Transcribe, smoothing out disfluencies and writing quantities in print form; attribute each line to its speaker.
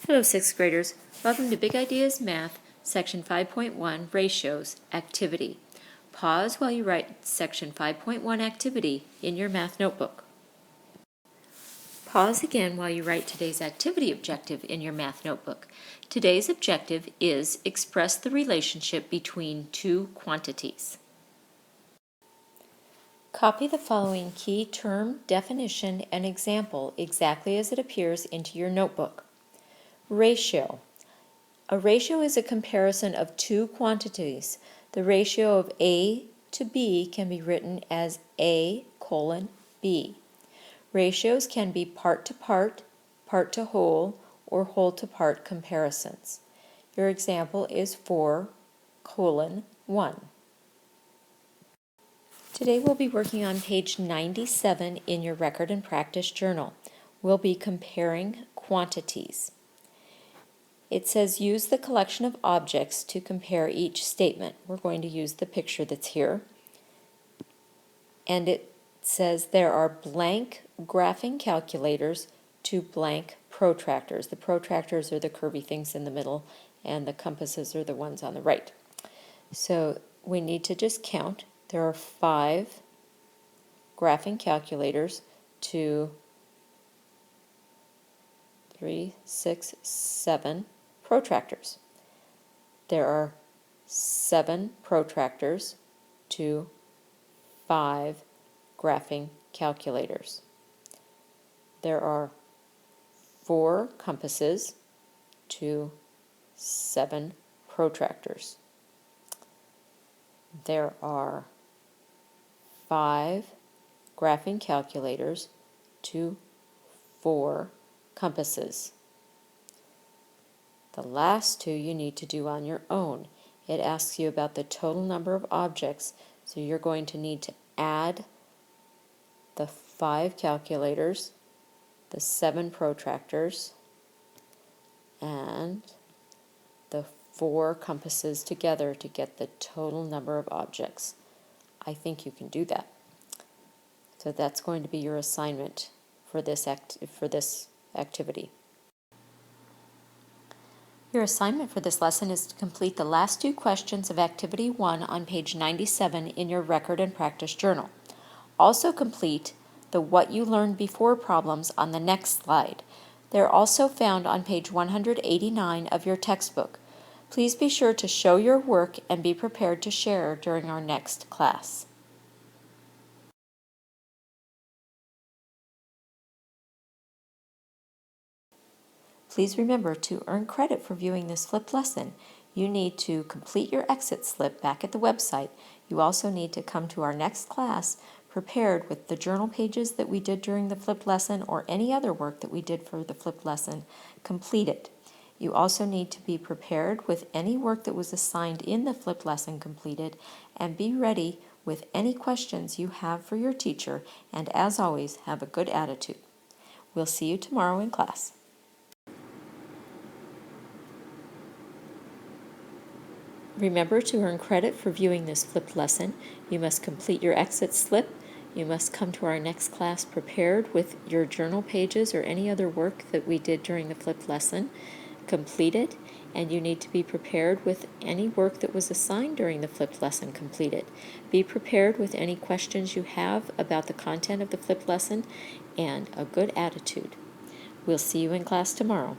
Speaker 1: Hello, 6th graders. Welcome to Big Ideas Math, Section 5.1, Ratios, Activity. Pause while you write Section 5.1 Activity in your math notebook. Pause again while you write today's activity objective in your math notebook. Today's objective is express the relationship between two quantities. Copy the following key term, definition, and example exactly as it appears into your notebook. Ratio. A ratio is a comparison of two quantities. The ratio of A to B can be written as A colon B. Ratios can be part to whole, or whole to part comparisons. Your example is 4:1. Today we'll be working on page 97 in your record and practice journal. We'll be comparing quantities. It says use the collection of objects to compare each statement. We're going to use the picture that's here. And it says there are blank graphing calculators to blank protractors. The protractors are the curvy things in the middle, and the compasses are the ones on the right. So we need to just count. There are 5 graphing calculators to 3, 6, 7 protractors. There are 7 protractors to 5 graphing calculators. There are 4 compasses to 7 protractors. There are 5 graphing calculators to 4 compasses. The last 2 you need to do on your own. It asks you about the total number of objects, so you're going to need to add the 5 calculators, the 7 protractors, and the 4 compasses together to get the total number of objects. I think you can do that. So that's going to be your assignment for this activity. Your assignment for this lesson is to complete the last 2 questions of Activity 1 on page 97 in your record and practice journal. Also complete the What You Learned Before problems on the next slide. They're also found on page 189 of your textbook. Please be sure to show your work and be prepared to share during our next class. Please remember to earn credit for viewing this flipped lesson. You need to complete your exit slip back at the website. You also need to come to our next class prepared with the journal pages that we did during the flipped lesson or any other work that we did for the flipped lesson completed. You also need to be prepared with any work that was assigned in the flipped lesson completed, and be ready with any questions you have for your teacher, and as always, have a good attitude. We'll see you tomorrow in class. Remember to earn credit for viewing this flipped lesson. You must complete your exit slip. You must come to our next class prepared with your journal pages or any other work that we did during the flipped lesson completed, and you need to be prepared with any work that was assigned during the flipped lesson completed. Be prepared with any questions you have about the content of the flipped lesson and a good attitude. We'll see you in class tomorrow.